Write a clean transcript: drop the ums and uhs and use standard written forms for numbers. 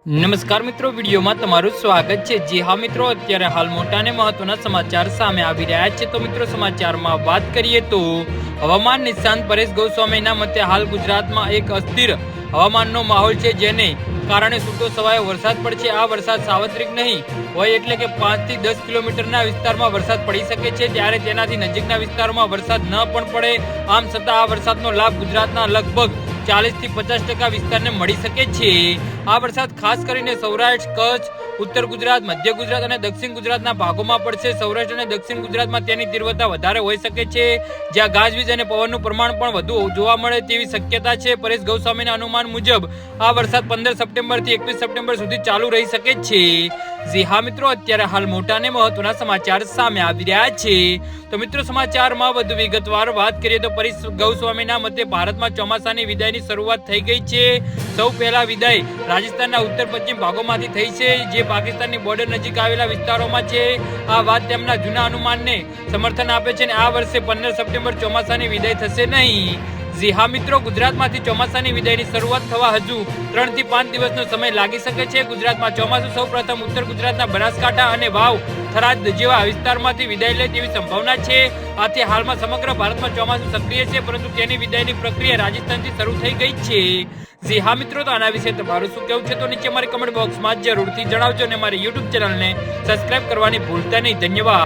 નમસ્કાર મિત્રો, વિડીયોમાં તમારું સ્વાગત છે। જી હા મિત્રો, અત્યારે હાલ મોટા અને મહત્વના સમાચાર સામે આવી રહ્યા છે। તો મિત્રો, સમાચારમાં વાત કરીએ તો હવામાન નિષ્ણાત પરેશ ગોસ્વામીના મતે હાલ ગુજરાતમાં એક અસ્થિર હવામાનનો માહોલ છે, જેને કારણે છૂટો છવાયો વરસાદ પડશે। આ વરસાદ સાર્વત્રિક નહીં હોય, એટલે કે 5 થી 10 કિલોમીટરના વિસ્તારમાં વરસાદ પડી શકે છે, જ્યારે તેનાથી નજીકના વિસ્તારોમાં વરસાદ ન પણ પડે। આમ છતાં આ વરસાદનો લાભ ગુજરાતના લગભગ 40 થી 50% વિસ્તારને મળી શકે છે। આ વરસાદ ખાસ કરીને સૌરાષ્ટ્ર, કચ્છ, ઉત્તર ગુજરાત, મધ્ય ગુજરાત અને દક્ષિણ ગુજરાતના ભાગોમાં પડશે। સૌરાષ્ટ્ર અને દક્ષિણ ગુજરાતમાં તેની તીવ્રતા વધારે હોઈ શકે છે, જ્યાં ગાજવીજ અને પવનનું પ્રમાણ પણ વધુ જોવા મળે તેવી શક્યતા છે। પરેશ ગોસ્વામીના અનુમાન મુજબ આ વરસાદ 15 સપ્ટેમ્બરથી 21 સપ્ટેમ્બર સુધી ચાલુ રહી શકે છે। જી હા મિત્રો, અત્યારે હાલ મોટા અને મહત્વના સમાચાર સામે આવી રહ્યા છે। તો મિત્રો, સમાચારમાં વધુ વિગતવાર વાત કરીએ તો પરેશ ગોસ્વામીના મતે ભારતમાં ચોમાસાની વિદાયની શરૂઆત થઈ ગઈ છે। સૌ પહેલા વિદાય રાજસ્થાનના ઉત્તર પશ્ચિમ ભાગોમાંથી થઈ છે, જે પાકિસ્તાનની બોર્ડર નજીક આવેલા વિસ્તારોમાં છે। આ વાત તેમના જૂના અનુમાનને સમર્થન આપે છે અને આ વર્ષે 15 સપ્ટેમ્બર ચોમાસાની વિદાય થશે નહીં। જી હા મિત્રો, ગુજરાતમાંથી ચોમાસાની વિદાયની શરૂઆત થવા હજુ 3 થી 5 દિવસનો સમય લાગી શકે છે। ગુજરાતમાં ચોમાસું સૌ પ્રથમ ઉત્તર ગુજરાતના બનાસકાંઠા અને વાવ, થરાદ જેવા વિસ્તારમાંથી વિદાય લે તેવી સંભાવના છે। આથી હાલમાં સમગ્ર ભારતમાં ચોમાસું સક્રિય છે, પરંતુ તેની વિદાયની પ્રક્રિયા રાજસ્થાનથી શરૂ થઈ ગઈ છે। જી હા મિત્રો, તો આના વિશે તમારું શું કહેવું છે તો નીચે મારી કમેન્ટ બોક્સમાં જરૂરથી જણાવજો અને મારી યુટ્યુબ ચેનલને સબસ્ક્રાઇબ કરવાની ભૂલતા નહીં। ધન્યવાદ।